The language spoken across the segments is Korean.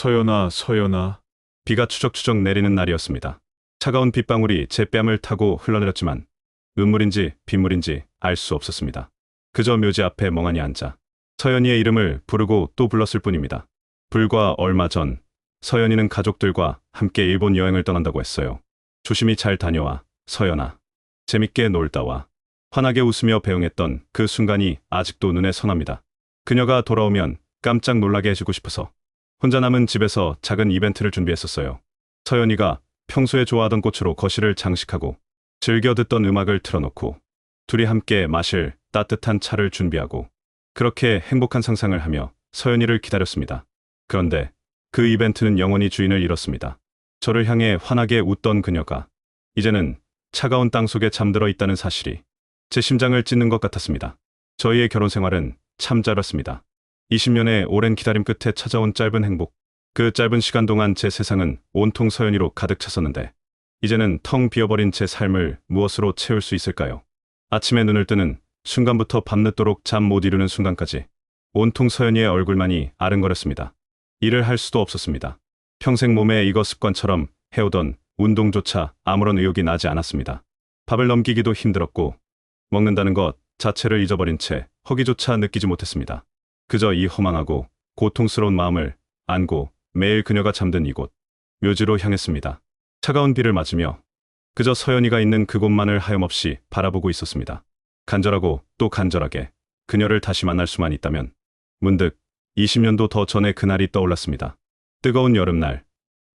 서연아, 서연아. 비가 추적추적 내리는 날이었습니다. 차가운 빗방울이 제 뺨을 타고 흘러내렸지만 눈물인지 빗물인지 알 수 없었습니다. 그저 묘지 앞에 멍하니 앉아 서연이의 이름을 부르고 또 불렀을 뿐입니다. 불과 얼마 전 서연이는 가족들과 함께 일본 여행을 떠난다고 했어요. 조심히 잘 다녀와, 서연아. 재밌게 놀다 와. 환하게 웃으며 배웅했던 그 순간이 아직도 눈에 선합니다. 그녀가 돌아오면 깜짝 놀라게 해주고 싶어서 혼자 남은 집에서 작은 이벤트를 준비했었어요. 서연이가 평소에 좋아하던 꽃으로 거실을 장식하고 즐겨 듣던 음악을 틀어놓고 둘이 함께 마실 따뜻한 차를 준비하고 그렇게 행복한 상상을 하며 서연이를 기다렸습니다. 그런데 그 이벤트는 영원히 주인을 잃었습니다. 저를 향해 환하게 웃던 그녀가 이제는 차가운 땅 속에 잠들어 있다는 사실이 제 심장을 찢는 것 같았습니다. 저희의 결혼 생활은 참 짧았습니다. 20년의 오랜 기다림 끝에 찾아온 짧은 행복. 그 짧은 시간 동안 제 세상은 온통 서연이로 가득 찼었는데 이제는 텅 비어버린 제 삶을 무엇으로 채울 수 있을까요? 아침에 눈을 뜨는 순간부터 밤늦도록 잠 못 이루는 순간까지 온통 서연이의 얼굴만이 아른거렸습니다. 일을 할 수도 없었습니다. 평생 몸에 익어 습관처럼 해오던 운동조차 아무런 의욕이 나지 않았습니다. 밥을 넘기기도 힘들었고 먹는다는 것 자체를 잊어버린 채 허기조차 느끼지 못했습니다. 그저 이 허망하고 고통스러운 마음을 안고 매일 그녀가 잠든 이곳 묘지로 향했습니다. 차가운 비를 맞으며 그저 서연이가 있는 그곳만을 하염없이 바라보고 있었습니다. 간절하고 또 간절하게 그녀를 다시 만날 수만 있다면 문득 20년도 더 전의 그날이 떠올랐습니다. 뜨거운 여름날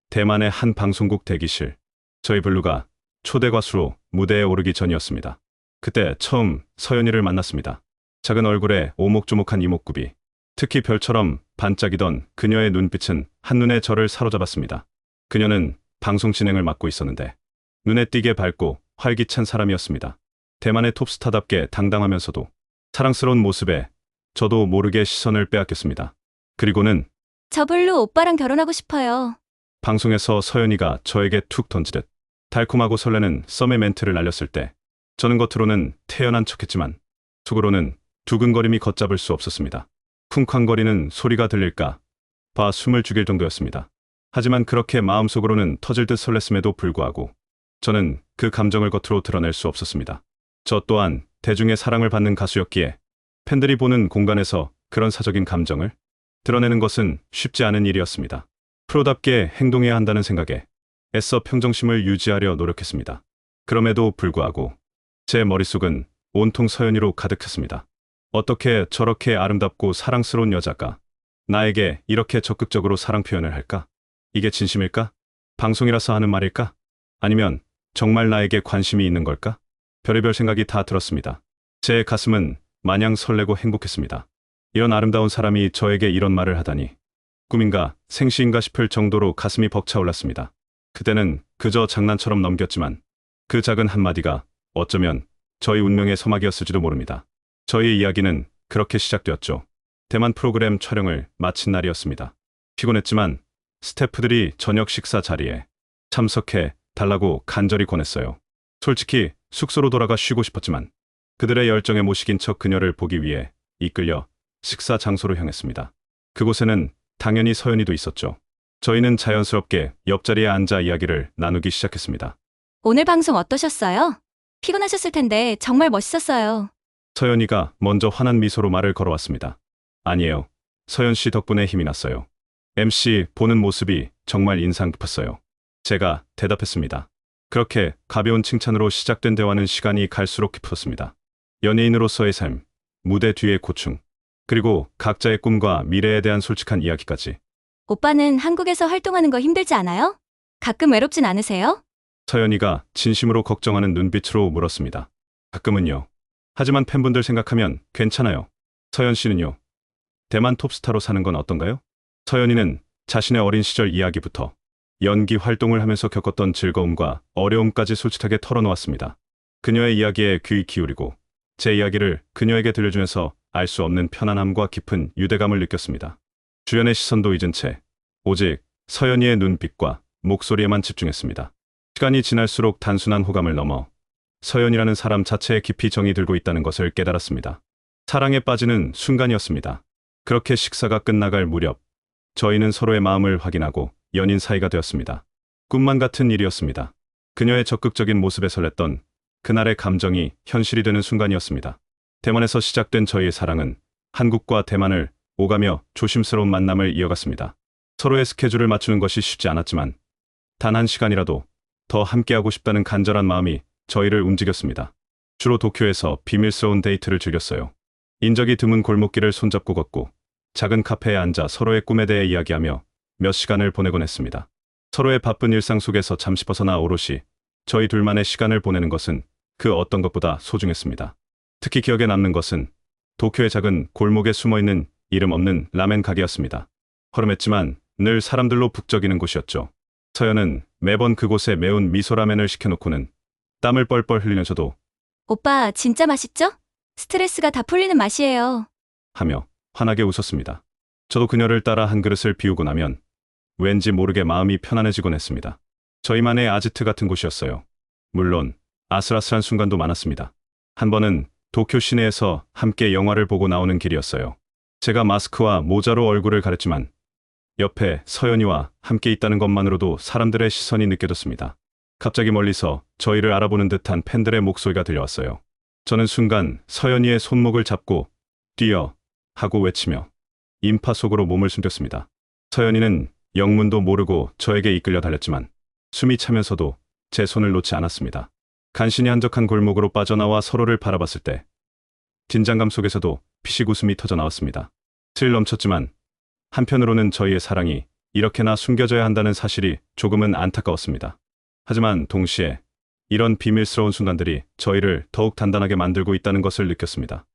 대만의 한 방송국 대기실 저희 블루가 초대 가수로 무대에 오르기 전이었습니다. 그때 처음 서연이를 만났습니다. 작은 얼굴에 오목조목한 이목구비 특히 별처럼 반짝이던 그녀의 눈빛은 한눈에 저를 사로잡았습니다. 그녀는 방송 진행을 맡고 있었는데 눈에 띄게 밝고 활기찬 사람이었습니다. 대만의 톱스타답게 당당하면서도 사랑스러운 모습에 저도 모르게 시선을 빼앗겼습니다. 그리고는 저 블루 오빠랑 결혼하고 싶어요. 방송에서 서연이가 저에게 툭 던지듯 달콤하고 설레는 썸의 멘트를 날렸을 때 저는 겉으로는 태연한 척했지만 속으로는 두근거림이 걷잡을 수 없었습니다. 쿵쾅거리는 소리가 들릴까 봐 숨을 죽일 정도였습니다. 하지만 그렇게 마음속으로는 터질 듯 설렜음에도 불구하고 저는 그 감정을 겉으로 드러낼 수 없었습니다. 저 또한 대중의 사랑을 받는 가수였기에 팬들이 보는 공간에서 그런 사적인 감정을 드러내는 것은 쉽지 않은 일이었습니다. 프로답게 행동해야 한다는 생각에 애써 평정심을 유지하려 노력했습니다. 그럼에도 불구하고 제 머릿속은 온통 서연이로 가득했습니다. 어떻게 저렇게 아름답고 사랑스러운 여자가 나에게 이렇게 적극적으로 사랑 표현을 할까? 이게 진심일까? 방송이라서 하는 말일까? 아니면 정말 나에게 관심이 있는 걸까? 별의별 생각이 다 들었습니다. 제 가슴은 마냥 설레고 행복했습니다. 이런 아름다운 사람이 저에게 이런 말을 하다니 꿈인가 생시인가 싶을 정도로 가슴이 벅차올랐습니다. 그때는 그저 장난처럼 넘겼지만 그 작은 한마디가 어쩌면 저희 운명의 서막이었을지도 모릅니다. 저희 이야기는 그렇게 시작되었죠. 대만 프로그램 촬영을 마친 날이었습니다. 피곤했지만 스태프들이 저녁 식사 자리에 참석해 달라고 간절히 권했어요. 솔직히 숙소로 돌아가 쉬고 싶었지만 그들의 열정에 못 이긴 척 그녀를 보기 위해 이끌려 식사 장소로 향했습니다. 그곳에는 당연히 서연이도 있었죠. 저희는 자연스럽게 옆자리에 앉아 이야기를 나누기 시작했습니다. 오늘 방송 어떠셨어요? 피곤하셨을 텐데 정말 멋있었어요. 서연이가 먼저 환한 미소로 말을 걸어왔습니다. 아니에요. 서연 씨 덕분에 힘이 났어요. MC 보는 모습이 정말 인상 깊었어요. 제가 대답했습니다. 그렇게 가벼운 칭찬으로 시작된 대화는 시간이 갈수록 깊어졌습니다. 연예인으로서의 삶, 무대 뒤의 고충, 그리고 각자의 꿈과 미래에 대한 솔직한 이야기까지. 오빠는 한국에서 활동하는 거 힘들지 않아요? 가끔 외롭진 않으세요? 서연이가 진심으로 걱정하는 눈빛으로 물었습니다. 가끔은요. 하지만 팬분들 생각하면 괜찮아요. 서연 씨는요? 대만 톱스타로 사는 건 어떤가요? 서연이는 자신의 어린 시절 이야기부터 연기 활동을 하면서 겪었던 즐거움과 어려움까지 솔직하게 털어놓았습니다. 그녀의 이야기에 귀 기울이고 제 이야기를 그녀에게 들려주면서 알 수 없는 편안함과 깊은 유대감을 느꼈습니다. 주연의 시선도 잊은 채 오직 서연이의 눈빛과 목소리에만 집중했습니다. 시간이 지날수록 단순한 호감을 넘어 서연이라는 사람 자체에 깊이 정이 들고 있다는 것을 깨달았습니다. 사랑에 빠지는 순간이었습니다. 그렇게 식사가 끝나갈 무렵 저희는 서로의 마음을 확인하고 연인 사이가 되었습니다. 꿈만 같은 일이었습니다. 그녀의 적극적인 모습에 설렜던 그날의 감정이 현실이 되는 순간이었습니다. 대만에서 시작된 저희의 사랑은 한국과 대만을 오가며 조심스러운 만남을 이어갔습니다. 서로의 스케줄을 맞추는 것이 쉽지 않았지만 단 한 시간이라도 더 함께하고 싶다는 간절한 마음이 저희를 움직였습니다. 주로 도쿄에서 비밀스러운 데이트를 즐겼어요. 인적이 드문 골목길을 손잡고 걷고 작은 카페에 앉아 서로의 꿈에 대해 이야기하며 몇 시간을 보내곤 했습니다. 서로의 바쁜 일상 속에서 잠시 벗어나 오롯이 저희 둘만의 시간을 보내는 것은 그 어떤 것보다 소중했습니다. 특히 기억에 남는 것은 도쿄의 작은 골목에 숨어있는 이름 없는 라멘 가게였습니다. 허름했지만 늘 사람들로 북적이는 곳이었죠. 서연은 매번 그곳에 매운 미소라멘을 시켜놓고는 땀을 뻘뻘 흘리는 저도 오빠, 진짜 맛있죠? 스트레스가 다 풀리는 맛이에요. 하며 환하게 웃었습니다. 저도 그녀를 따라 한 그릇을 비우고 나면 왠지 모르게 마음이 편안해지곤 했습니다. 저희만의 아지트 같은 곳이었어요. 물론 아슬아슬한 순간도 많았습니다. 한 번은 도쿄 시내에서 함께 영화를 보고 나오는 길이었어요. 제가 마스크와 모자로 얼굴을 가렸지만 옆에 서연이와 함께 있다는 것만으로도 사람들의 시선이 느껴졌습니다. 갑자기 멀리서 저희를 알아보는 듯한 팬들의 목소리가 들려왔어요. 저는 순간 서연이의 손목을 잡고 뛰어 하고 외치며 인파 속으로 몸을 숨겼습니다. 서연이는 영문도 모르고 저에게 이끌려 달렸지만 숨이 차면서도 제 손을 놓지 않았습니다. 간신히 한적한 골목으로 빠져나와 서로를 바라봤을 때 긴장감 속에서도 피식 웃음이 터져 나왔습니다. 스릴 넘쳤지만 한편으로는 저희의 사랑이 이렇게나 숨겨져야 한다는 사실이 조금은 안타까웠습니다. 하지만 동시에 이런 비밀스러운 순간들이 저희를 더욱 단단하게 만들고 있다는 것을 느꼈습니다.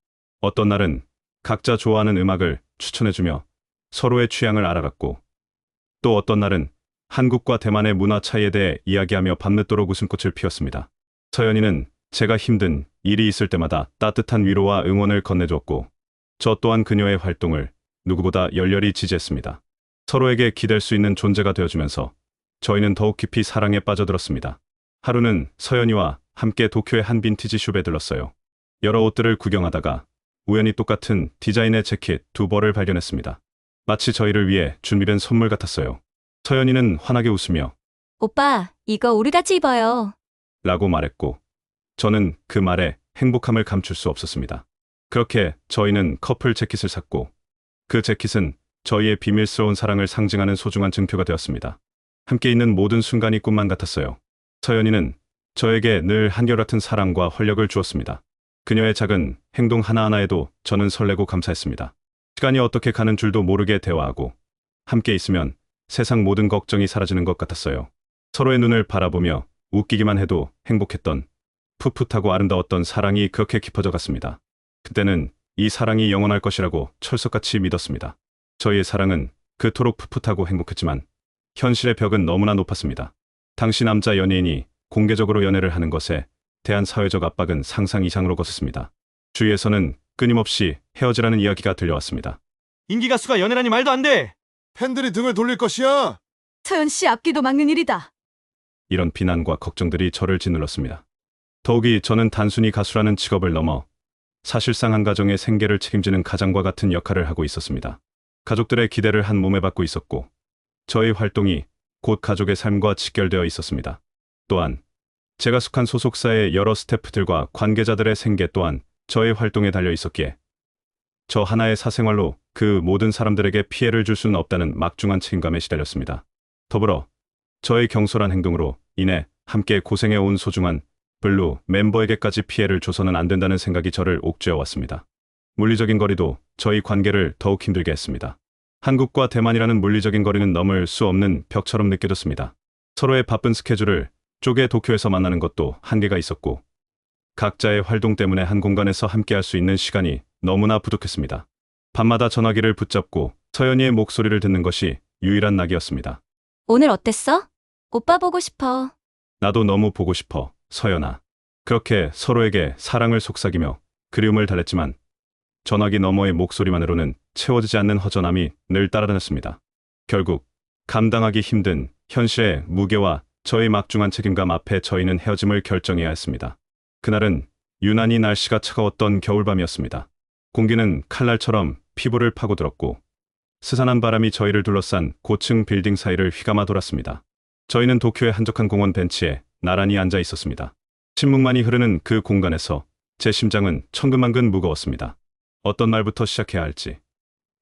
어떤 날은 각자 좋아하는 음악을 추천해주며 서로의 취향을 알아갔고 또 어떤 날은 한국과 대만의 문화 차이에 대해 이야기하며 밤늦도록 웃음꽃을 피웠습니다. 서연이는 제가 힘든 일이 있을 때마다 따뜻한 위로와 응원을 건네줬고 저 또한 그녀의 활동을 누구보다 열렬히 지지했습니다. 서로에게 기댈 수 있는 존재가 되어주면서 저희는 더욱 깊이 사랑에 빠져들었습니다. 하루는 서연이와 함께 도쿄의 한 빈티지 숍에 들렀어요. 여러 옷들을 구경하다가 우연히 똑같은 디자인의 재킷 두 벌을 발견했습니다. 마치 저희를 위해 준비된 선물 같았어요. 서연이는 환하게 웃으며 오빠, 이거 우리 같이 입어요. 라고 말했고 저는 그 말에 행복함을 감출 수 없었습니다. 그렇게 저희는 커플 재킷을 샀고 그 재킷은 저희의 비밀스러운 사랑을 상징하는 소중한 증표가 되었습니다. 함께 있는 모든 순간이 꿈만 같았어요. 서연이는 저에게 늘 한결같은 사랑과 활력을 주었습니다. 그녀의 작은 행동 하나하나에도 저는 설레고 감사했습니다. 시간이 어떻게 가는 줄도 모르게 대화하고 함께 있으면 세상 모든 걱정이 사라지는 것 같았어요. 서로의 눈을 바라보며 웃기기만 해도 행복했던 풋풋하고 아름다웠던 사랑이 그렇게 깊어져 갔습니다. 그때는 이 사랑이 영원할 것이라고 철석같이 믿었습니다. 저희의 사랑은 그토록 풋풋하고 행복했지만 현실의 벽은 너무나 높았습니다. 당시 남자 연예인이 공개적으로 연애를 하는 것에 대한 사회적 압박은 상상 이상으로 거셌습니다. 주위에서는 끊임없이 헤어지라는 이야기가 들려왔습니다. 인기 가수가 연애라니 말도 안 돼. 팬들이 등을 돌릴 것이야. 서연 씨 앞뒤도 막는 일이다. 이런 비난과 걱정들이 저를 짓눌렀습니다. 더욱이 저는 단순히 가수라는 직업을 넘어 사실상 한 가정의 생계를 책임지는 가장과 같은 역할을 하고 있었습니다. 가족들의 기대를 한 몸에 받고 있었고 저의 활동이 곧 가족의 삶과 직결되어 있었습니다. 또한 제가 속한 소속사의 여러 스태프들과 관계자들의 생계 또한 저의 활동에 달려 있었기에 저 하나의 사생활로 그 모든 사람들에게 피해를 줄 수는 없다는 막중한 책임감에 시달렸습니다. 더불어 저의 경솔한 행동으로 인해 함께 고생해온 소중한 블루 멤버에게까지 피해를 줘서는 안 된다는 생각이 저를 옥죄어 왔습니다. 물리적인 거리도 저희 관계를 더욱 힘들게 했습니다. 한국과 대만이라는 물리적인 거리는 넘을 수 없는 벽처럼 느껴졌습니다. 서로의 바쁜 스케줄을 쪼개 도쿄에서 만나는 것도 한계가 있었고 각자의 활동 때문에 한 공간에서 함께할 수 있는 시간이 너무나 부족했습니다. 밤마다 전화기를 붙잡고 서연이의 목소리를 듣는 것이 유일한 낙이었습니다. 오늘 어땠어? 오빠 보고 싶어. 나도 너무 보고 싶어, 서연아. 그렇게 서로에게 사랑을 속삭이며 그리움을 달랬지만 전화기 너머의 목소리만으로는 채워지지 않는 허전함이 늘 따라다녔습니다. 결국 감당하기 힘든 현실의 무게와 저의 막중한 책임감 앞에 저희는 헤어짐을 결정해야 했습니다. 그날은 유난히 날씨가 차가웠던 겨울밤이었습니다. 공기는 칼날처럼 피부를 파고들었고 스산한 바람이 저희를 둘러싼 고층 빌딩 사이를 휘감아 돌았습니다. 저희는 도쿄의 한적한 공원 벤치에 나란히 앉아 있었습니다. 침묵만이 흐르는 그 공간에서 제 심장은 천근만근 무거웠습니다. 어떤 말부터 시작해야 할지,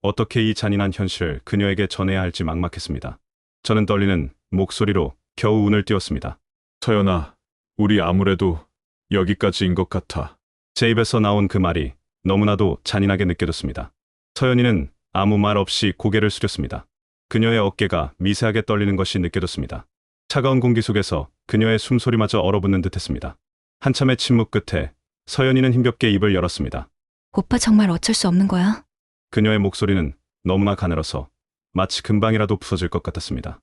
어떻게 이 잔인한 현실을 그녀에게 전해야 할지 막막했습니다. 저는 떨리는 목소리로 겨우 운을 띄웠습니다. 서연아, 우리 아무래도 여기까지인 것 같아. 제 입에서 나온 그 말이 너무나도 잔인하게 느껴졌습니다. 서연이는 아무 말 없이 고개를 숙였습니다. 그녀의 어깨가 미세하게 떨리는 것이 느껴졌습니다. 차가운 공기 속에서 그녀의 숨소리마저 얼어붙는 듯했습니다. 한참의 침묵 끝에 서연이는 힘겹게 입을 열었습니다. 오빠 정말 어쩔 수 없는 거야? 그녀의 목소리는 너무나 가늘어서 마치 금방이라도 부서질 것 같았습니다.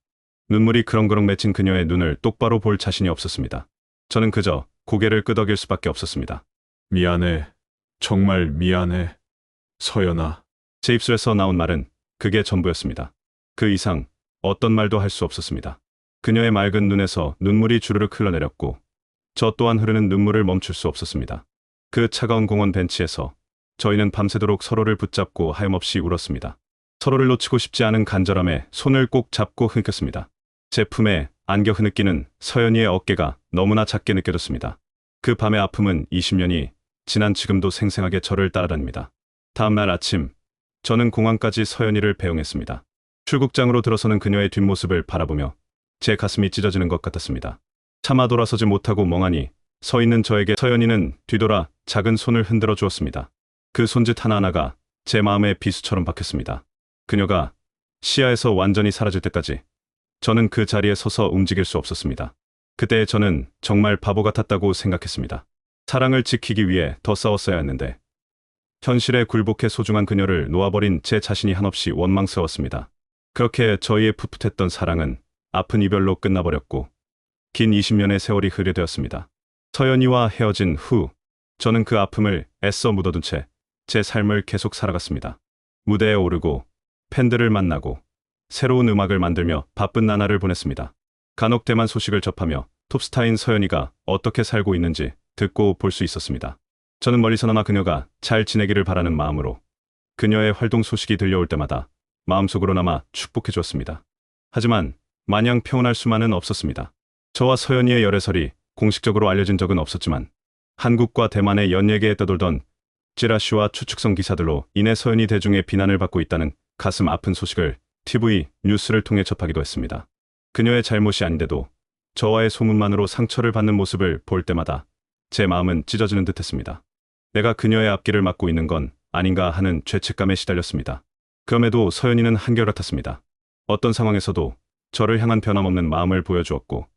눈물이 그렁그렁 맺힌 그녀의 눈을 똑바로 볼 자신이 없었습니다. 저는 그저 고개를 끄덕일 수밖에 없었습니다. 미안해. 정말 미안해. 서연아. 제 입술에서 나온 말은 그게 전부였습니다. 그 이상 어떤 말도 할 수 없었습니다. 그녀의 맑은 눈에서 눈물이 주르륵 흘러내렸고 저 또한 흐르는 눈물을 멈출 수 없었습니다. 그 차가운 공원 벤치에서 저희는 밤새도록 서로를 붙잡고 하염없이 울었습니다. 서로를 놓치고 싶지 않은 간절함에 손을 꼭 잡고 흐느꼈습니다. 제 품에 안겨 흐느끼는 서연이의 어깨가 너무나 작게 느껴졌습니다. 그 밤의 아픔은 20년이 지난 지금도 생생하게 저를 따라다닙니다. 다음 날 아침, 저는 공항까지 서연이를 배웅했습니다. 출국장으로 들어서는 그녀의 뒷모습을 바라보며 제 가슴이 찢어지는 것 같았습니다. 차마 돌아서지 못하고 멍하니 서 있는 저에게 서연이는 뒤돌아 작은 손을 흔들어 주었습니다. 그 손짓 하나하나가 제 마음에 비수처럼 박혔습니다. 그녀가 시야에서 완전히 사라질 때까지 저는 그 자리에 서서 움직일 수 없었습니다. 그때 저는 정말 바보 같았다고 생각했습니다. 사랑을 지키기 위해 더 싸웠어야 했는데 현실에 굴복해 소중한 그녀를 놓아버린 제 자신이 한없이 원망스러웠습니다. 그렇게 저희의 풋풋했던 사랑은 아픈 이별로 끝나버렸고 긴 20년의 세월이 흐려되었습니다. 서연이와 헤어진 후 저는 그 아픔을 애써 묻어둔 채 제 삶을 계속 살아갔습니다. 무대에 오르고 팬들을 만나고 새로운 음악을 만들며 바쁜 나날을 보냈습니다. 간혹 대만 소식을 접하며 톱스타인 서연이가 어떻게 살고 있는지 듣고 볼 수 있었습니다. 저는 멀리서나마 그녀가 잘 지내기를 바라는 마음으로 그녀의 활동 소식이 들려올 때마다 마음속으로나마 축복해 주었습니다. 하지만 마냥 평온할 수만은 없었습니다. 저와 서연이의 열애설이 공식적으로 알려진 적은 없었지만 한국과 대만의 연예계에 떠돌던 찌라시와 추측성 기사들로 인해 서연이 대중의 비난을 받고 있다는 가슴 아픈 소식을 TV, 뉴스를 통해 접하기도 했습니다. 그녀의 잘못이 아닌데도 저와의 소문만으로 상처를 받는 모습을 볼 때마다 제 마음은 찢어지는 듯했습니다. 내가 그녀의 앞길을 막고 있는 건 아닌가 하는 죄책감에 시달렸습니다. 그럼에도 서연이는 한결같았습니다. 어떤 상황에서도 저를 향한 변함없는 마음을 보여주었고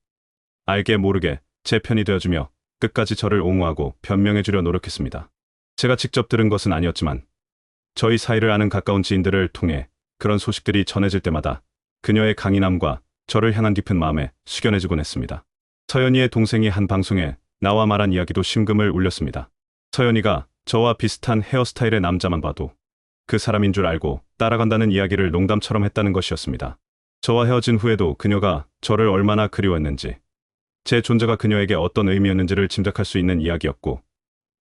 알게 모르게 제 편이 되어주며 끝까지 저를 옹호하고 변명해주려 노력했습니다. 제가 직접 들은 것은 아니었지만 저희 사이를 아는 가까운 지인들을 통해 그런 소식들이 전해질 때마다 그녀의 강인함과 저를 향한 깊은 마음에 숙연해지곤 했습니다. 서연이의 동생이 한 방송에 나와 말한 이야기도 심금을 울렸습니다. 서연이가 저와 비슷한 헤어스타일의 남자만 봐도 그 사람인 줄 알고 따라간다는 이야기를 농담처럼 했다는 것이었습니다. 저와 헤어진 후에도 그녀가 저를 얼마나 그리워했는지, 제 존재가 그녀에게 어떤 의미였는지를 짐작할 수 있는 이야기였고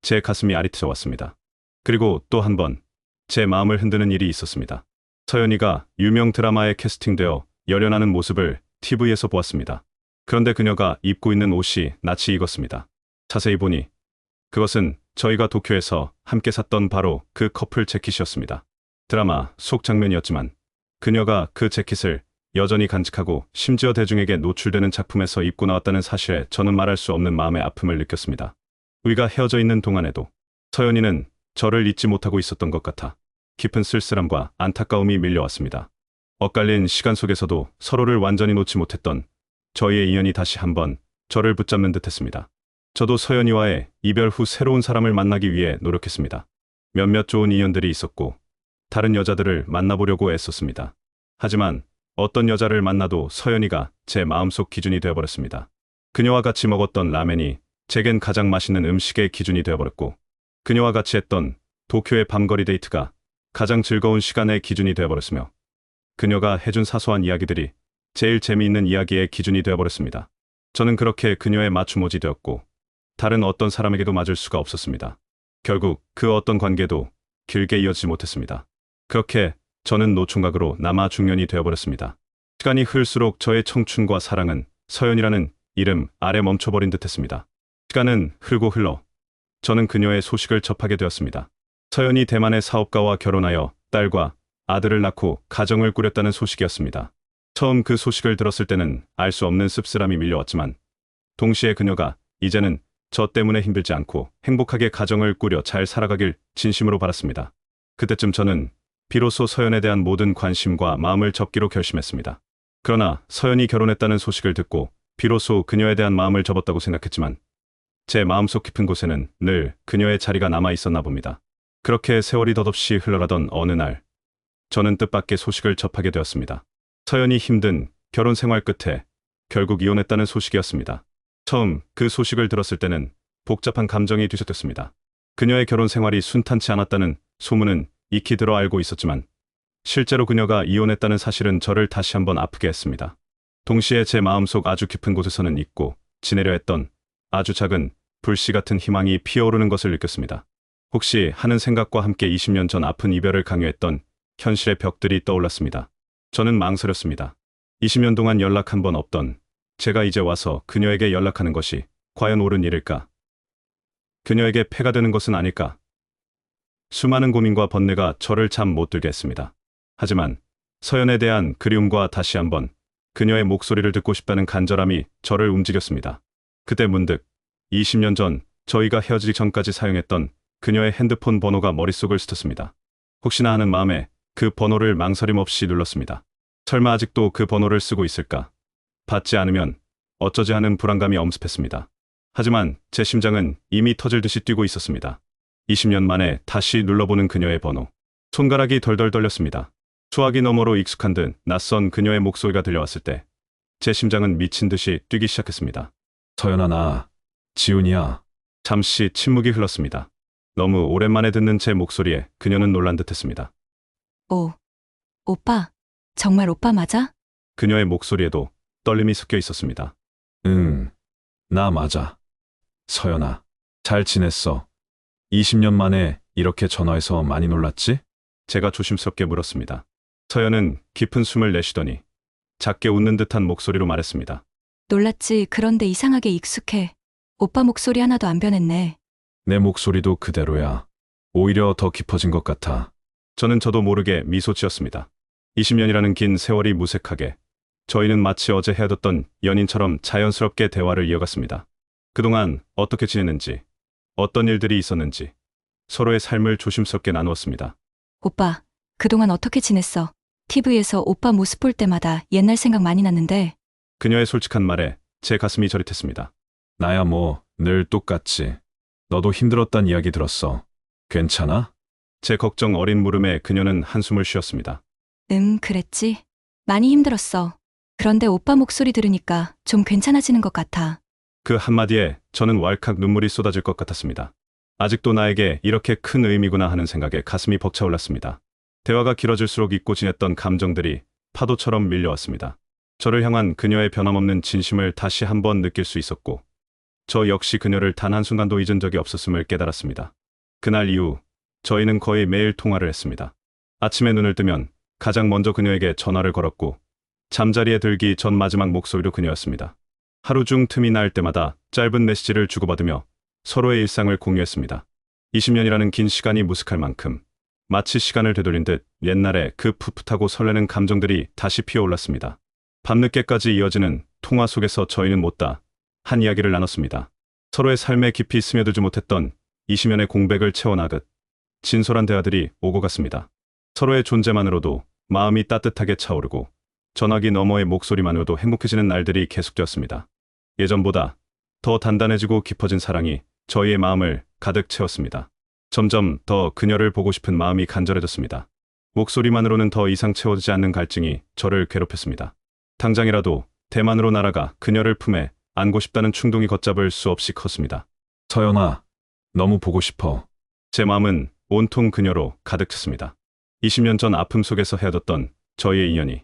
제 가슴이 아리트져 왔습니다. 그리고 또 한 번 제 마음을 흔드는 일이 있었습니다. 서연이가 유명 드라마에 캐스팅되어 열연하는 모습을 TV에서 보았습니다. 그런데 그녀가 입고 있는 옷이 낯이 익었습니다. 자세히 보니 그것은 저희가 도쿄에서 함께 샀던 바로 그 커플 재킷이었습니다. 드라마 속 장면이었지만 그녀가 그 재킷을 여전히 간직하고 심지어 대중에게 노출되는 작품에서 입고 나왔다는 사실에 저는 말할 수 없는 마음의 아픔을 느꼈습니다. 우리가 헤어져 있는 동안에도 서연이는 저를 잊지 못하고 있었던 것 같아 깊은 쓸쓸함과 안타까움이 밀려왔습니다. 엇갈린 시간 속에서도 서로를 완전히 놓지 못했던 저희의 인연이 다시 한번 저를 붙잡는 듯했습니다. 저도 서연이와의 이별 후 새로운 사람을 만나기 위해 노력했습니다. 몇몇 좋은 인연들이 있었고 다른 여자들을 만나보려고 애썼습니다. 하지만 어떤 여자를 만나도 서연이가 제 마음속 기준이 되어버렸습니다. 그녀와 같이 먹었던 라멘이 제겐 가장 맛있는 음식의 기준이 되어버렸고 그녀와 같이 했던 도쿄의 밤거리 데이트가 가장 즐거운 시간의 기준이 되어버렸으며 그녀가 해준 사소한 이야기들이 제일 재미있는 이야기의 기준이 되어버렸습니다. 저는 그렇게 그녀의 맞춤옷이 되었고 다른 어떤 사람에게도 맞을 수가 없었습니다. 결국 그 어떤 관계도 길게 이어지지 못했습니다. 그렇게 저는 노총각으로 남아 중년이 되어버렸습니다. 시간이 흐를수록 저의 청춘과 사랑은 서연이라는 이름 아래 멈춰버린 듯했습니다. 시간은 흐르고 흘러 저는 그녀의 소식을 접하게 되었습니다. 서연이 대만의 사업가와 결혼하여 딸과 아들을 낳고 가정을 꾸렸다는 소식이었습니다. 처음 그 소식을 들었을 때는 알 수 없는 씁쓸함이 밀려왔지만 동시에 그녀가 이제는 저 때문에 힘들지 않고 행복하게 가정을 꾸려 잘 살아가길 진심으로 바랐습니다. 그때쯤 저는 비로소 서연에 대한 모든 관심과 마음을 접기로 결심했습니다. 그러나 서연이 결혼했다는 소식을 듣고 비로소 그녀에 대한 마음을 접었다고 생각했지만 제 마음속 깊은 곳에는 늘 그녀의 자리가 남아 있었나 봅니다. 그렇게 세월이 덧없이 흘러가던 어느 날 저는 뜻밖의 소식을 접하게 되었습니다. 서연이 힘든 결혼 생활 끝에 결국 이혼했다는 소식이었습니다. 처음 그 소식을 들었을 때는 복잡한 감정이 뒤섞였습니다. 그녀의 결혼 생활이 순탄치 않았다는 소문은 익히 들어 알고 있었지만 실제로 그녀가 이혼했다는 사실은 저를 다시 한번 아프게 했습니다. 동시에 제 마음속 아주 깊은 곳에서는 잊고 지내려 했던 아주 작은 불씨 같은 희망이 피어오르는 것을 느꼈습니다. 혹시 하는 생각과 함께 20년 전 아픈 이별을 강요했던 현실의 벽들이 떠올랐습니다. 저는 망설였습니다. 20년 동안 연락 한 번 없던 제가 이제 와서 그녀에게 연락하는 것이 과연 옳은 일일까? 그녀에게 폐가 되는 것은 아닐까? 수많은 고민과 번뇌가 저를 잠 못 들게 했습니다. 하지만 서연에 대한 그리움과 다시 한번 그녀의 목소리를 듣고 싶다는 간절함이 저를 움직였습니다. 그때 문득 20년 전 저희가 헤어지기 전까지 사용했던 그녀의 핸드폰 번호가 머릿속을 스쳤습니다. 혹시나 하는 마음에 그 번호를 망설임 없이 눌렀습니다. 설마 아직도 그 번호를 쓰고 있을까? 받지 않으면 어쩌지 하는 불안감이 엄습했습니다. 하지만 제 심장은 이미 터질 듯이 뛰고 있었습니다. 20년 만에 다시 눌러보는 그녀의 번호. 손가락이 덜덜 떨렸습니다. 수화기 너머로 익숙한 듯 낯선 그녀의 목소리가 들려왔을 때 제 심장은 미친 듯이 뛰기 시작했습니다. 서연아, 나 지훈이야. 잠시 침묵이 흘렀습니다. 너무 오랜만에 듣는 제 목소리에 그녀는 놀란 듯했습니다. 오빠. 정말 오빠 맞아? 그녀의 목소리에도 떨림이 섞여 있었습니다. 응, 나 맞아. 서연아, 잘 지냈어? 20년 만에 이렇게 전화해서 많이 놀랐지? 제가 조심스럽게 물었습니다. 서연은 깊은 숨을 내쉬더니 작게 웃는 듯한 목소리로 말했습니다. 놀랐지. 그런데 이상하게 익숙해. 오빠 목소리 하나도 안 변했네. 내 목소리도 그대로야. 오히려 더 깊어진 것 같아. 저는 저도 모르게 미소 지었습니다. 20년이라는 긴 세월이 무색하게 저희는 마치 어제 헤어졌던 연인처럼 자연스럽게 대화를 이어갔습니다. 그동안 어떻게 지냈는지, 어떤 일들이 있었는지 서로의 삶을 조심스럽게 나누었습니다. 오빠, 그동안 어떻게 지냈어? TV에서 오빠 모습 볼 때마다 옛날 생각 많이 났는데. 그녀의 솔직한 말에 제 가슴이 저릿했습니다. 나야 뭐 늘 똑같지. 너도 힘들었단 이야기 들었어. 괜찮아? 제 걱정 어린 물음에 그녀는 한숨을 쉬었습니다. 그랬지. 많이 힘들었어. 그런데 오빠 목소리 들으니까 좀 괜찮아지는 것 같아. 그 한마디에 저는 왈칵 눈물이 쏟아질 것 같았습니다. 아직도 나에게 이렇게 큰 의미구나 하는 생각에 가슴이 벅차올랐습니다. 대화가 길어질수록 잊고 지냈던 감정들이 파도처럼 밀려왔습니다. 저를 향한 그녀의 변함없는 진심을 다시 한번 느낄 수 있었고 저 역시 그녀를 단 한순간도 잊은 적이 없었음을 깨달았습니다. 그날 이후 저희는 거의 매일 통화를 했습니다. 아침에 눈을 뜨면 가장 먼저 그녀에게 전화를 걸었고 잠자리에 들기 전 마지막 목소리로 그녀였습니다. 하루 중 틈이 날 때마다 짧은 메시지를 주고받으며 서로의 일상을 공유했습니다. 20년이라는 긴 시간이 무색할 만큼 마치 시간을 되돌린 듯 옛날에 그 풋풋하고 설레는 감정들이 다시 피어올랐습니다. 밤늦게까지 이어지는 통화 속에서 저희는 못다 한 이야기를 나눴습니다. 서로의 삶에 깊이 스며들지 못했던 20년의 공백을 채워나긋 진솔한 대화들이 오고 갔습니다. 서로의 존재만으로도 마음이 따뜻하게 차오르고 전화기 너머의 목소리만으로도 행복해지는 날들이 계속되었습니다. 예전보다 더 단단해지고 깊어진 사랑이 저희의 마음을 가득 채웠습니다. 점점 더 그녀를 보고 싶은 마음이 간절해졌습니다. 목소리만으로는 더 이상 채워지지 않는 갈증이 저를 괴롭혔습니다. 당장이라도 대만으로 날아가 그녀를 품에 안고 싶다는 충동이 걷잡을 수 없이 컸습니다. 서연아, 너무 보고 싶어. 제 마음은 온통 그녀로 가득 찼습니다. 20년 전 아픔 속에서 헤어졌던 저희의 인연이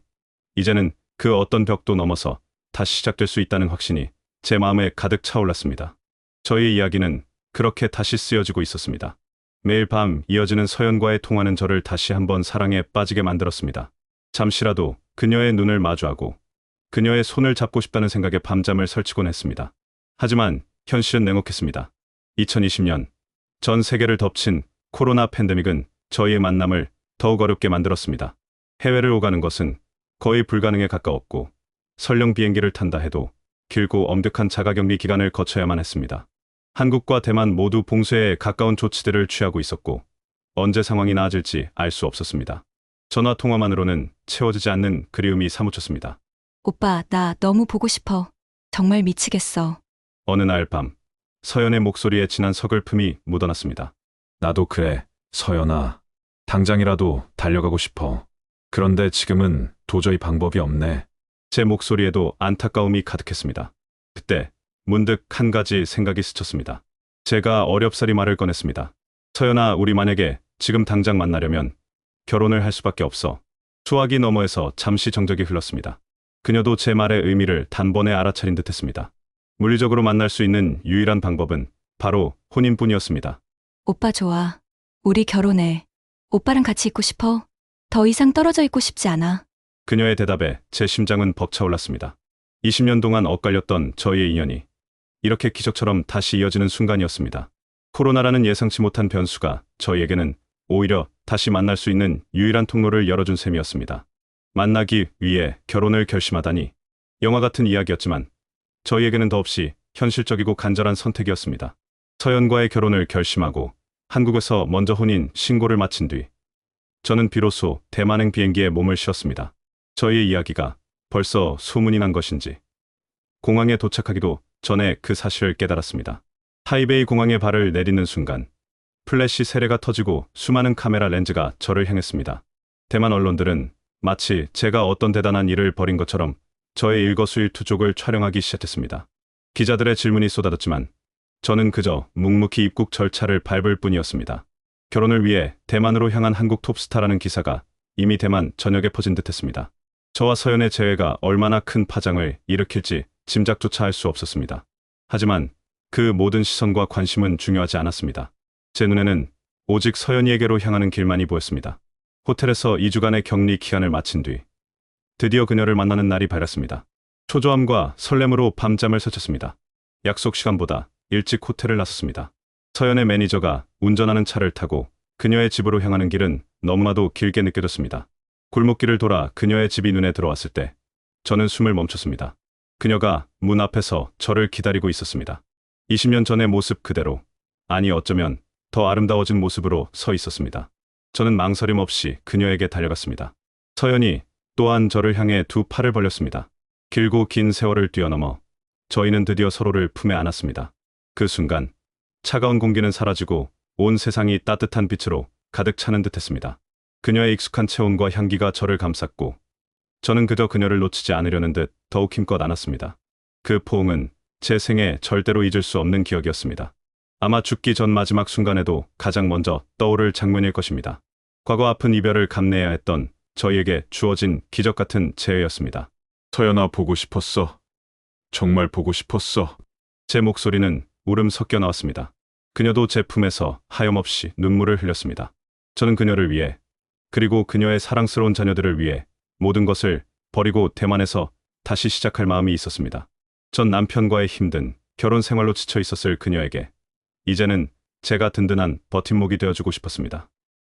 이제는 그 어떤 벽도 넘어서 다시 시작될 수 있다는 확신이 제 마음에 가득 차올랐습니다. 저희의 이야기는 그렇게 다시 쓰여지고 있었습니다. 매일 밤 이어지는 서연과의 통화는 저를 다시 한번 사랑에 빠지게 만들었습니다. 잠시라도 그녀의 눈을 마주하고 그녀의 손을 잡고 싶다는 생각에 밤잠을 설치곤 했습니다. 하지만 현실은 냉혹했습니다. 2020년 전 세계를 덮친 코로나 팬데믹은 저희의 만남을 더욱 어렵게 만들었습니다. 해외를 오가는 것은 거의 불가능에 가까웠고 설령 비행기를 탄다 해도 길고 엄격한 자가격리 기간을 거쳐야만 했습니다. 한국과 대만 모두 봉쇄에 가까운 조치들을 취하고 있었고 언제 상황이 나아질지 알 수 없었습니다. 전화 통화만으로는 채워지지 않는 그리움이 사무쳤습니다. 오빠, 나 너무 보고 싶어. 정말 미치겠어. 어느 날 밤 서연의 목소리에 진한 서글픔이 묻어났습니다. 나도 그래, 서연아. 당장이라도 달려가고 싶어. 그런데 지금은 도저히 방법이 없네. 제 목소리에도 안타까움이 가득했습니다. 그때 문득 한 가지 생각이 스쳤습니다. 제가 어렵사리 말을 꺼냈습니다. 서연아, 우리 만약에 지금 당장 만나려면 결혼을 할 수밖에 없어. 수화기 너머에서 잠시 정적이 흘렀습니다. 그녀도 제 말의 의미를 단번에 알아차린 듯했습니다. 물리적으로 만날 수 있는 유일한 방법은 바로 혼인뿐이었습니다. 오빠 좋아. 우리 결혼해. 오빠랑 같이 있고 싶어. 더 이상 떨어져 있고 싶지 않아. 그녀의 대답에 제 심장은 벅차올랐습니다. 20년 동안 엇갈렸던 저희의 인연이 이렇게 기적처럼 다시 이어지는 순간이었습니다. 코로나라는 예상치 못한 변수가 저희에게는 오히려 다시 만날 수 있는 유일한 통로를 열어준 셈이었습니다. 만나기 위해 결혼을 결심하다니 영화 같은 이야기였지만 저희에게는 더없이 현실적이고 간절한 선택이었습니다. 서연과의 결혼을 결심하고 한국에서 먼저 혼인 신고를 마친 뒤 저는 비로소 대만행 비행기에 몸을 씌웠습니다. 저희의 이야기가 벌써 소문이 난 것인지 공항에 도착하기도 전에 그 사실을 깨달았습니다. 타이베이 공항에 발을 내딛는 순간 플래시 세례가 터지고 수많은 카메라 렌즈가 저를 향했습니다. 대만 언론들은 마치 제가 어떤 대단한 일을 벌인 것처럼 저의 일거수일투족을 촬영하기 시작했습니다. 기자들의 질문이 쏟아졌지만 저는 그저 묵묵히 입국 절차를 밟을 뿐이었습니다. 결혼을 위해 대만으로 향한 한국 톱스타라는 기사가 이미 대만 전역에 퍼진 듯했습니다. 저와 서연의 재회가 얼마나 큰 파장을 일으킬지 짐작조차 할 수 없었습니다. 하지만 그 모든 시선과 관심은 중요하지 않았습니다. 제 눈에는 오직 서연이에게로 향하는 길만이 보였습니다. 호텔에서 2주간의 격리 기간을 마친 뒤 드디어 그녀를 만나는 날이 밝았습니다. 초조함과 설렘으로 밤잠을 설쳤습니다. 약속 시간보다 일찍 호텔을 나섰습니다. 서연의 매니저가 운전하는 차를 타고 그녀의 집으로 향하는 길은 너무나도 길게 느껴졌습니다. 골목길을 돌아 그녀의 집이 눈에 들어왔을 때 저는 숨을 멈췄습니다. 그녀가 문 앞에서 저를 기다리고 있었습니다. 20년 전의 모습 그대로, 아니 어쩌면 더 아름다워진 모습으로 서 있었습니다. 저는 망설임 없이 그녀에게 달려갔습니다. 서연이 또한 저를 향해 두 팔을 벌렸습니다. 길고 긴 세월을 뛰어넘어 저희는 드디어 서로를 품에 안았습니다. 그 순간 차가운 공기는 사라지고 온 세상이 따뜻한 빛으로 가득 차는 듯했습니다. 그녀의 익숙한 체온과 향기가 저를 감쌌고 저는 그저 그녀를 놓치지 않으려는 듯 더욱 힘껏 안았습니다. 그 포옹은 제 생에 절대로 잊을 수 없는 기억이었습니다. 아마 죽기 전 마지막 순간에도 가장 먼저 떠오를 장면일 것입니다. 과거 아픈 이별을 감내해야 했던 저희에게 주어진 기적 같은 재회였습니다. 서연아, 보고 싶었어. 정말 보고 싶었어. 제 목소리는 울음 섞여 나왔습니다. 그녀도 제 품에서 하염없이 눈물을 흘렸습니다. 저는 그녀를 위해, 그리고 그녀의 사랑스러운 자녀들을 위해 모든 것을 버리고 대만에서 다시 시작할 마음이 있었습니다. 전 남편과의 힘든 결혼 생활로 지쳐 있었을 그녀에게 이제는 제가 든든한 버팀목이 되어주고 싶었습니다.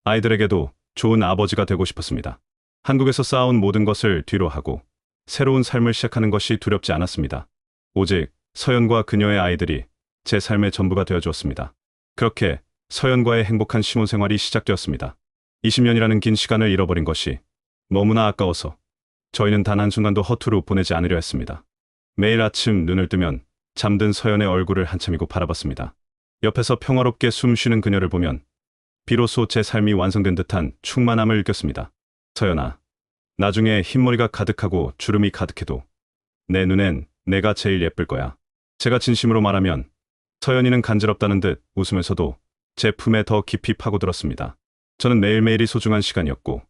아이들에게도 좋은 아버지가 되고 싶었습니다. 한국에서 쌓아온 모든 것을 뒤로 하고 새로운 삶을 시작하는 것이 두렵지 않았습니다. 오직 서연과 그녀의 아이들이 제 삶의 전부가 되어주었습니다. 그렇게 서연과의 행복한 신혼생활이 시작되었습니다. 20년이라는 긴 시간을 잃어버린 것이 너무나 아까워서 저희는 단 한순간도 허투루 보내지 않으려 했습니다. 매일 아침 눈을 뜨면 잠든 서연의 얼굴을 한참이고 바라봤습니다. 옆에서 평화롭게 숨 쉬는 그녀를 보면 비로소 제 삶이 완성된 듯한 충만함을 느꼈습니다. 서연아, 나중에 흰머리가 가득하고 주름이 가득해도 내 눈엔 내가 제일 예쁠 거야. 제가 진심으로 말하면 서연이는 간지럽다는 듯 웃으면서도 제 품에 더 깊이 파고들었습니다. 저는 매일매일이 소중한 시간이었고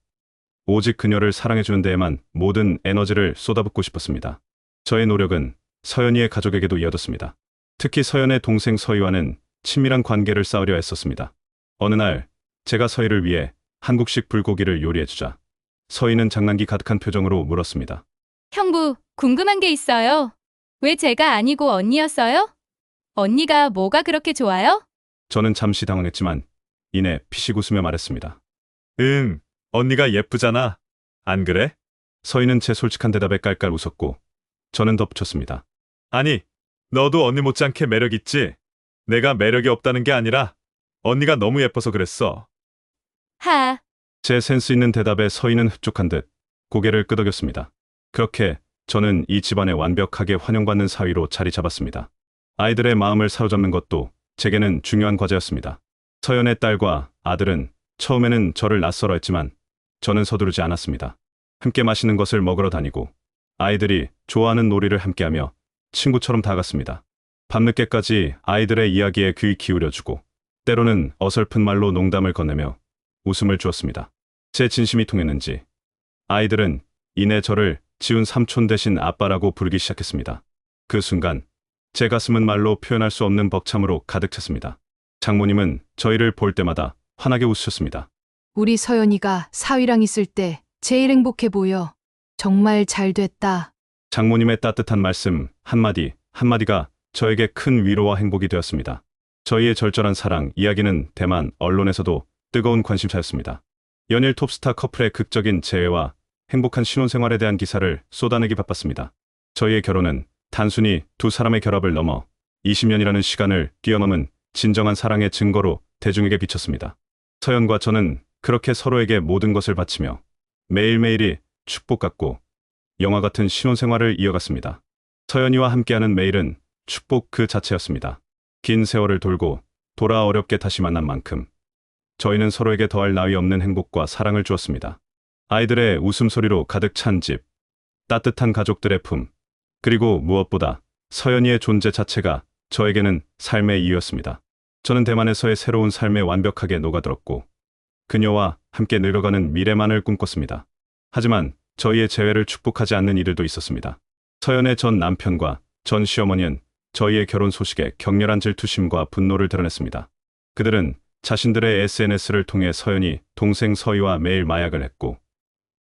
오직 그녀를 사랑해주는 데에만 모든 에너지를 쏟아붓고 싶었습니다. 저의 노력은 서연이의 가족에게도 이어졌습니다. 특히 서연의 동생 서희와는 친밀한 관계를 쌓으려 했었습니다. 어느 날 제가 서희를 위해 한국식 불고기를 요리해주자 서희는 장난기 가득한 표정으로 물었습니다. 형부, 궁금한 게 있어요. 왜 제가 아니고 언니였어요? 언니가 뭐가 그렇게 좋아요? 저는 잠시 당황했지만 이내 피식 웃으며 말했습니다. 응, 언니가 예쁘잖아. 안 그래? 서희는 제 솔직한 대답에 깔깔 웃었고 저는 덧붙였습니다. 아니, 너도 언니 못지않게 매력 있지? 내가 매력이 없다는 게 아니라 언니가 너무 예뻐서 그랬어. 하, 제 센스 있는 대답에 서희는 흡족한 듯 고개를 끄덕였습니다. 그렇게 저는 이 집안에 완벽하게 환영받는 사위로 자리 잡았습니다. 아이들의 마음을 사로잡는 것도 제게는 중요한 과제였습니다. 서연의 딸과 아들은 처음에는 저를 낯설어 했지만 저는 서두르지 않았습니다. 함께 맛있는 것을 먹으러 다니고 아이들이 좋아하는 놀이를 함께하며 친구처럼 다가갔습니다. 밤늦게까지 아이들의 이야기에 귀 기울여주고 때로는 어설픈 말로 농담을 건네며 웃음을 주었습니다. 제 진심이 통했는지 아이들은 이내 저를 지운 삼촌 대신 아빠라고 부르기 시작했습니다. 그 순간 제 가슴은 말로 표현할 수 없는 벅참으로 가득 찼습니다. 장모님은 저희를 볼 때마다 환하게 웃으셨습니다. 우리 서연이가 사위랑 있을 때 제일 행복해 보여. 정말 잘 됐다. 장모님의 따뜻한 말씀 한마디 한마디가 저에게 큰 위로와 행복이 되었습니다. 저희의 절절한 사랑 이야기는 대만 언론에서도 뜨거운 관심사였습니다. 연일 톱스타 커플의 극적인 재회와 행복한 신혼생활에 대한 기사를 쏟아내기 바빴습니다. 저희의 결혼은 단순히 두 사람의 결합을 넘어 20년이라는 시간을 뛰어넘은 진정한 사랑의 증거로 대중에게 비쳤습니다. 서연과 저는 그렇게 서로에게 모든 것을 바치며 매일매일이 축복 같고 영화 같은 신혼생활을 이어갔습니다. 서연이와 함께하는 매일은 축복 그 자체였습니다. 긴 세월을 돌고 돌아 어렵게 다시 만난 만큼 저희는 서로에게 더할 나위 없는 행복과 사랑을 주었습니다. 아이들의 웃음소리로 가득 찬 집, 따뜻한 가족들의 품, 그리고 무엇보다 서연이의 존재 자체가 저에게는 삶의 이유였습니다. 저는 대만에서의 새로운 삶에 완벽하게 녹아들었고 그녀와 함께 늙어가는 미래만을 꿈꿨습니다. 하지만 저희의 재회를 축복하지 않는 이들도 있었습니다. 서연의 전 남편과 전 시어머니는 저희의 결혼 소식에 격렬한 질투심과 분노를 드러냈습니다. 그들은 자신들의 SNS를 통해 서연이 동생 서희와 매일 마약을 했고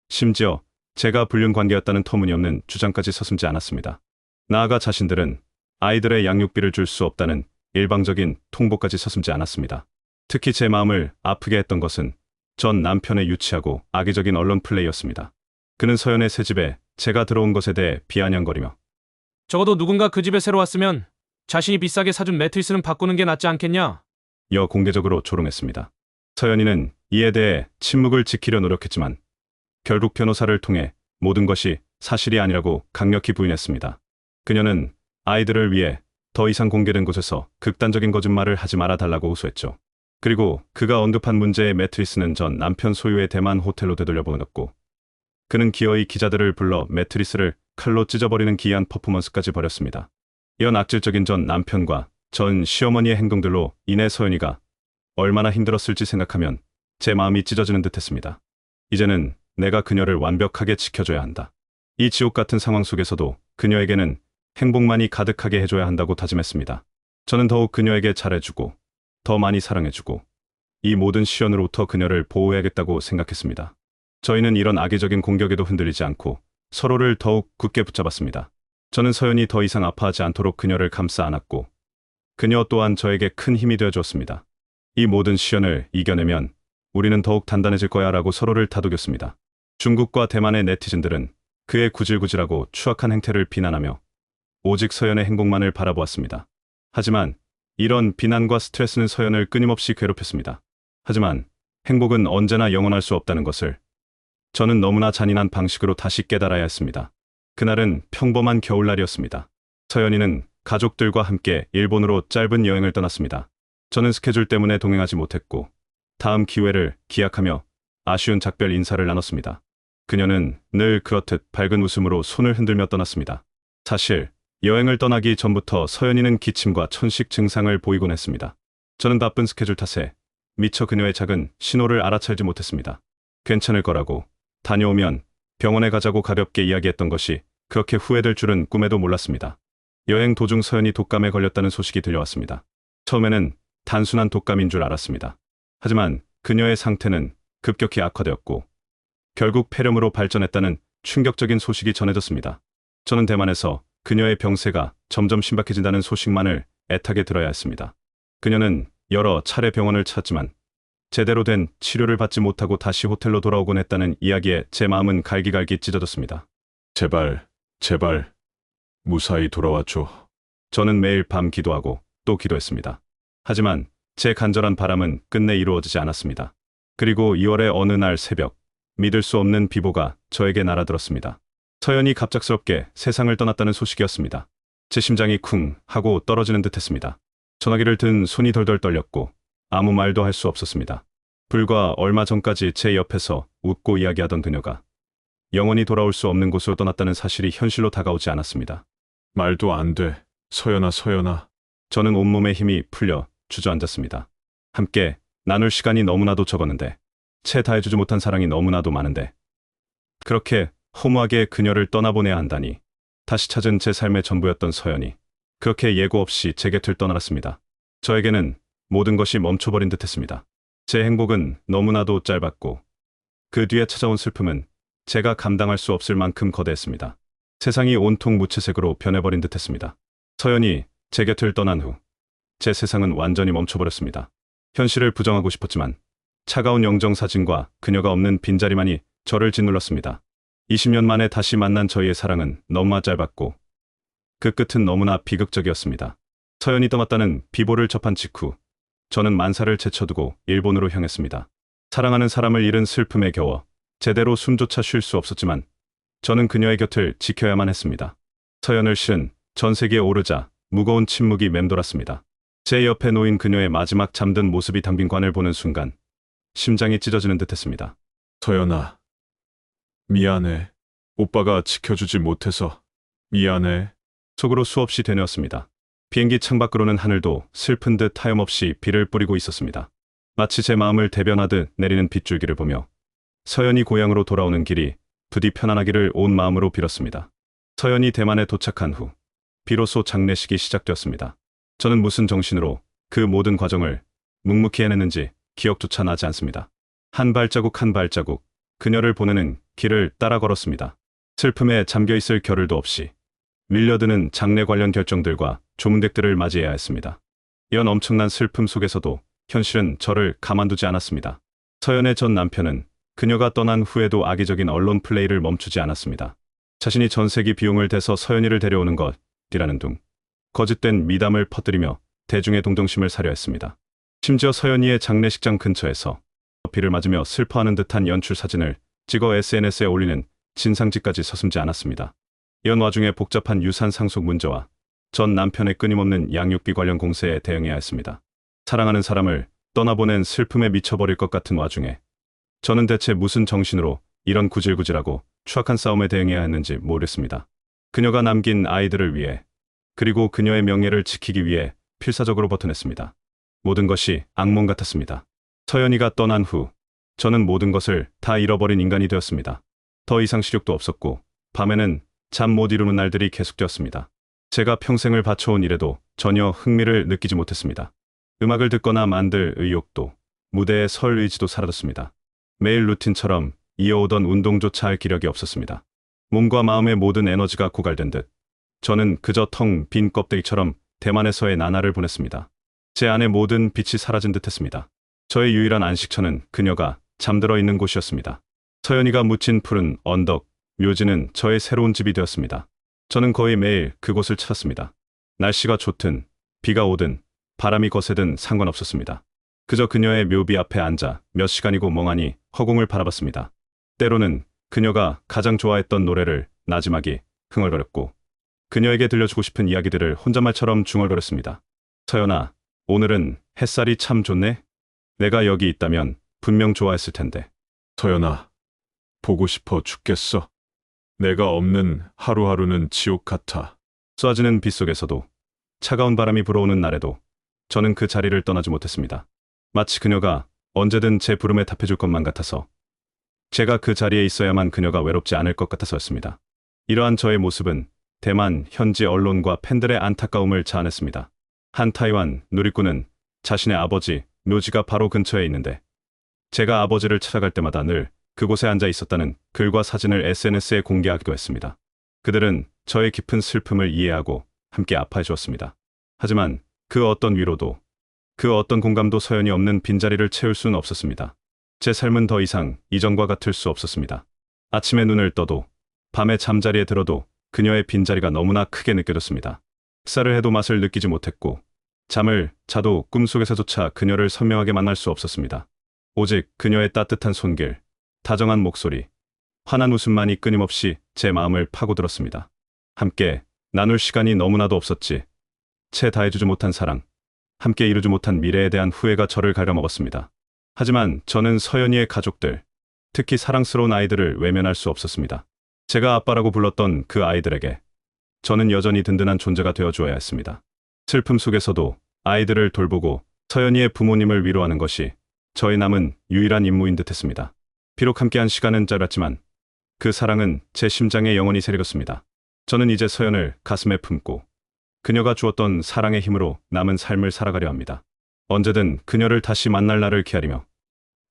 심지어 제가 불륜 관계였다는 터무니없는 주장까지 서슴지 않았습니다. 나아가 자신들은 아이들의 양육비를 줄 수 없다는 일방적인 통보까지 서슴지 않았습니다. 특히 제 마음을 아프게 했던 것은 전 남편의 유치하고 악의적인 언론 플레이였습니다. 그는 서연의 새집에 제가 들어온 것에 대해 비아냥거리며 적어도 누군가 그 집에 새로 왔으면 자신이 비싸게 사준 매트리스는 바꾸는 게 낫지 않겠냐? 공개적으로 조롱했습니다. 서연이는 이에 대해 침묵을 지키려 노력했지만 결국 변호사를 통해 모든 것이 사실이 아니라고 강력히 부인했습니다. 그녀는 아이들을 위해 더 이상 공개된 곳에서 극단적인 거짓말을 하지 말아달라고 호소했죠. 그리고 그가 언급한 문제의 매트리스는 전 남편 소유의 대만 호텔로 되돌려보냈고 그는 기어이 기자들을 불러 매트리스를 칼로 찢어버리는 기이한 퍼포먼스까지 벌였습니다. 이런 악질적인 전 남편과 전 시어머니의 행동들로 인해 서연이가 얼마나 힘들었을지 생각하면 제 마음이 찢어지는 듯했습니다. 이제는 내가 그녀를 완벽하게 지켜줘야 한다. 이 지옥 같은 상황 속에서도 그녀에게는 행복만이 가득하게 해줘야 한다고 다짐했습니다. 저는 더욱 그녀에게 잘해주고 더 많이 사랑해주고 이 모든 시련으로부터 그녀를 보호해야겠다고 생각했습니다. 저희는 이런 악의적인 공격에도 흔들리지 않고 서로를 더욱 굳게 붙잡았습니다. 저는 서연이 더 이상 아파하지 않도록 그녀를 감싸 안았고 그녀 또한 저에게 큰 힘이 되어주었습니다. 이 모든 시련을 이겨내면 우리는 더욱 단단해질 거야 라고 서로를 다독였습니다. 중국과 대만의 네티즌들은 그의 구질구질하고 추악한 행태를 비난하며 오직 서연의 행복만을 바라보았습니다. 하지만 이런 비난과 스트레스는 서연을 끊임없이 괴롭혔습니다. 하지만 행복은 언제나 영원할 수 없다는 것을 저는 너무나 잔인한 방식으로 다시 깨달아야 했습니다. 그날은 평범한 겨울날이었습니다. 서연이는 가족들과 함께 일본으로 짧은 여행을 떠났습니다. 저는 스케줄 때문에 동행하지 못했고 다음 기회를 기약하며 아쉬운 작별 인사를 나눴습니다. 그녀는 늘 그렇듯 밝은 웃음으로 손을 흔들며 떠났습니다. 사실 여행을 떠나기 전부터 서연이는 기침과 천식 증상을 보이곤 했습니다. 저는 바쁜 스케줄 탓에 미처 그녀의 작은 신호를 알아차리지 못했습니다. 괜찮을 거라고 다녀오면 병원에 가자고 가볍게 이야기했던 것이 그렇게 후회될 줄은 꿈에도 몰랐습니다. 여행 도중 서연이 독감에 걸렸다는 소식이 들려왔습니다. 처음에는 단순한 독감인 줄 알았습니다. 하지만 그녀의 상태는 급격히 악화되었고 결국 폐렴으로 발전했다는 충격적인 소식이 전해졌습니다. 저는 대만에서 그녀의 병세가 점점 심각해진다는 소식만을 애타게 들어야 했습니다. 그녀는 여러 차례 병원을 찾았지만 제대로 된 치료를 받지 못하고 다시 호텔로 돌아오곤 했다는 이야기에 제 마음은 갈기갈기 찢어졌습니다. 제발, 제발, 무사히 돌아와줘. 저는 매일 밤 기도하고 또 기도했습니다. 하지만 제 간절한 바람은 끝내 이루어지지 않았습니다. 그리고 2월의 어느 날 새벽, 믿을 수 없는 비보가 저에게 날아들었습니다. 서연이 갑작스럽게 세상을 떠났다는 소식이었습니다. 제 심장이 쿵 하고 떨어지는 듯했습니다. 전화기를 든 손이 덜덜 떨렸고 아무 말도 할 수 없었습니다. 불과 얼마 전까지 제 옆에서 웃고 이야기하던 그녀가 영원히 돌아올 수 없는 곳으로 떠났다는 사실이 현실로 다가오지 않았습니다. 말도 안 돼. 서연아, 서연아. 저는 온몸에 힘이 풀려 주저앉았습니다. 함께 나눌 시간이 너무나도 적었는데, 채 다해주지 못한 사랑이 너무나도 많은데, 그렇게 허무하게 그녀를 떠나보내야 한다니. 다시 찾은 제 삶의 전부였던 서연이 그렇게 예고 없이 제 곁을 떠나갔습니다. 저에게는 모든 것이 멈춰버린 듯했습니다. 제 행복은 너무나도 짧았고 그 뒤에 찾아온 슬픔은 제가 감당할 수 없을 만큼 거대했습니다. 세상이 온통 무채색으로 변해버린 듯했습니다. 서연이 제 곁을 떠난 후 제 세상은 완전히 멈춰버렸습니다. 현실을 부정하고 싶었지만 차가운 영정사진과 그녀가 없는 빈자리만이 저를 짓눌렀습니다. 20년 만에 다시 만난 저희의 사랑은 너무나 짧았고 그 끝은 너무나 비극적이었습니다. 서연이 떠났다는 비보를 접한 직후 저는 만사를 제쳐두고 일본으로 향했습니다. 사랑하는 사람을 잃은 슬픔에 겨워 제대로 숨조차 쉴 수 없었지만 저는 그녀의 곁을 지켜야만 했습니다. 서연을 실은 전세기에 오르자 무거운 침묵이 맴돌았습니다. 제 옆에 놓인 그녀의 마지막 잠든 모습이 담긴 관을 보는 순간 심장이 찢어지는 듯했습니다. 서연아. 미안해. 오빠가 지켜주지 못해서 미안해. 속으로 수없이 되뇌었습니다. 비행기 창밖으로는 하늘도 슬픈 듯 하염없이 비를 뿌리고 있었습니다. 마치 제 마음을 대변하듯 내리는 빗줄기를 보며 서연이 고향으로 돌아오는 길이 부디 편안하기를 온 마음으로 빌었습니다. 서연이 대만에 도착한 후 비로소 장례식이 시작되었습니다. 저는 무슨 정신으로 그 모든 과정을 묵묵히 해냈는지 기억조차 나지 않습니다. 한 발자국 한 발자국 그녀를 보내는 길을 따라 걸었습니다. 슬픔에 잠겨있을 겨를도 없이 밀려드는 장례 관련 결정들과 조문객들을 맞이해야 했습니다. 이런 엄청난 슬픔 속에서도 현실은 저를 가만두지 않았습니다. 서연의 전 남편은 그녀가 떠난 후에도 악의적인 언론 플레이를 멈추지 않았습니다. 자신이 전세기 비용을 대서 서연이를 데려오는 것이라는 둥 거짓된 미담을 퍼뜨리며 대중의 동정심을 사려 했습니다. 심지어 서연이의 장례식장 근처에서 비를 맞으며 슬퍼하는 듯한 연출 사진을 찍어 SNS에 올리는 진상짓까지 서슴지 않았습니다. 이런 와중에 복잡한 유산 상속 문제와 전 남편의 끊임없는 양육비 관련 공세에 대응해야 했습니다. 사랑하는 사람을 떠나보낸 슬픔에 미쳐버릴 것 같은 와중에 저는 대체 무슨 정신으로 이런 구질구질하고 추악한 싸움에 대응해야 했는지 모르겠습니다. 그녀가 남긴 아이들을 위해 그리고 그녀의 명예를 지키기 위해 필사적으로 버텨냈습니다. 모든 것이 악몽 같았습니다. 서연이가 떠난 후 저는 모든 것을 다 잃어버린 인간이 되었습니다. 더 이상 시력도 없었고 밤에는 잠 못 이루는 날들이 계속되었습니다. 제가 평생을 바쳐온 일에도 전혀 흥미를 느끼지 못했습니다. 음악을 듣거나 만들 의욕도 무대에 설 의지도 사라졌습니다. 매일 루틴처럼 이어오던 운동조차 할 기력이 없었습니다. 몸과 마음의 모든 에너지가 고갈된 듯 저는 그저 텅 빈 껍데기처럼 대만에서의 나날을 보냈습니다. 제 안의 모든 빛이 사라진 듯했습니다. 저의 유일한 안식처는 그녀가 잠들어 있는 곳이었습니다. 서연이가 묻힌 푸른 언덕, 묘지는 저의 새로운 집이 되었습니다. 저는 거의 매일 그곳을 찾았습니다. 날씨가 좋든 비가 오든 바람이 거세든 상관없었습니다. 그저 그녀의 묘비 앞에 앉아 몇 시간이고 멍하니 허공을 바라봤습니다. 때로는 그녀가 가장 좋아했던 노래를 나지막이 흥얼거렸고 그녀에게 들려주고 싶은 이야기들을 혼잣말처럼 중얼거렸습니다. 서연아, 오늘은 햇살이 참 좋네? 내가 여기 있다면 분명 좋아했을 텐데. 서연아. 보고 싶어 죽겠어. 내가 없는 하루하루는 지옥 같아. 쏟아지는 빗속에서도 차가운 바람이 불어오는 날에도 저는 그 자리를 떠나지 못했습니다. 마치 그녀가 언제든 제 부름에 답해줄 것만 같아서 제가 그 자리에 있어야만 그녀가 외롭지 않을 것 같아서였습니다. 이러한 저의 모습은 대만 현지 언론과 팬들의 안타까움을 자아냈습니다. 한 타이완 누리꾼은 자신의 아버지 묘지가 바로 근처에 있는데 제가 아버지를 찾아갈 때마다 늘 그곳에 앉아 있었다는 글과 사진을 SNS에 공개하기도 했습니다. 그들은 저의 깊은 슬픔을 이해하고 함께 아파해 주었습니다. 하지만 그 어떤 위로도, 그 어떤 공감도 서연이 없는 빈자리를 채울 수는 없었습니다. 제 삶은 더 이상 이전과 같을 수 없었습니다. 아침에 눈을 떠도, 밤에 잠자리에 들어도 그녀의 빈자리가 너무나 크게 느껴졌습니다. 식사를 해도 맛을 느끼지 못했고, 잠을 자도 꿈속에서조차 그녀를 선명하게 만날 수 없었습니다. 오직 그녀의 따뜻한 손길, 다정한 목소리, 환한 웃음만이 끊임없이 제 마음을 파고들었습니다. 함께 나눌 시간이 너무나도 없었지. 채 다해주지 못한 사랑, 함께 이루지 못한 미래에 대한 후회가 저를 갉아먹었습니다. 하지만 저는 서연이의 가족들, 특히 사랑스러운 아이들을 외면할 수 없었습니다. 제가 아빠라고 불렀던 그 아이들에게 저는 여전히 든든한 존재가 되어주어야 했습니다. 슬픔 속에서도 아이들을 돌보고 서연이의 부모님을 위로하는 것이 저의 남은 유일한 임무인 듯했습니다. 비록 함께한 시간은 짧았지만 그 사랑은 제 심장에 영원히 새겨졌습니다. 저는 이제 서연을 가슴에 품고 그녀가 주었던 사랑의 힘으로 남은 삶을 살아가려 합니다. 언제든 그녀를 다시 만날 날을 기다리며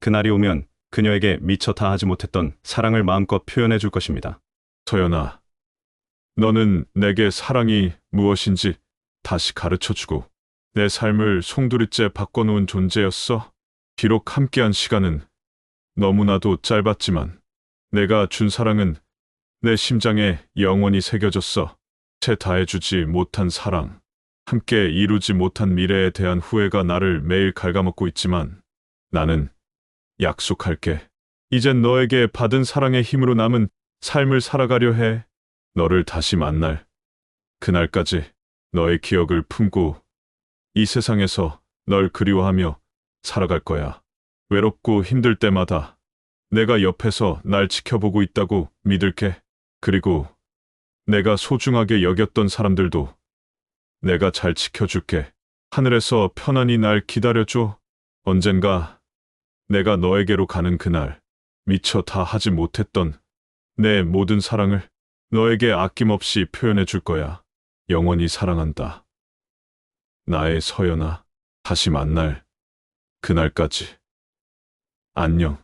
그날이 오면 그녀에게 미처 다하지 못했던 사랑을 마음껏 표현해 줄 것입니다. 서연아, 너는 내게 사랑이 무엇인지 다시 가르쳐주고 내 삶을 송두리째 바꿔놓은 존재였어. 비록 함께한 시간은 너무나도 짧았지만 내가 준 사랑은 내 심장에 영원히 새겨졌어. 채 다해주지 못한 사랑, 함께 이루지 못한 미래에 대한 후회가 나를 매일 갉아먹고 있지만 나는 약속할게. 이젠 너에게 받은 사랑의 힘으로 남은 삶을 살아가려 해. 너를 다시 만날 그날까지 너의 기억을 품고 이 세상에서 널 그리워하며 살아갈 거야. 외롭고 힘들 때마다 내가 옆에서 날 지켜보고 있다고 믿을게. 그리고 내가 소중하게 여겼던 사람들도 내가 잘 지켜줄게. 하늘에서 편안히 날 기다려줘. 언젠가 내가 너에게로 가는 그날, 미처 다 하지 못했던 내 모든 사랑을 너에게 아낌없이 표현해 줄 거야. 영원히 사랑한다. 나의 서연아, 다시 만날 그날까지. 안녕.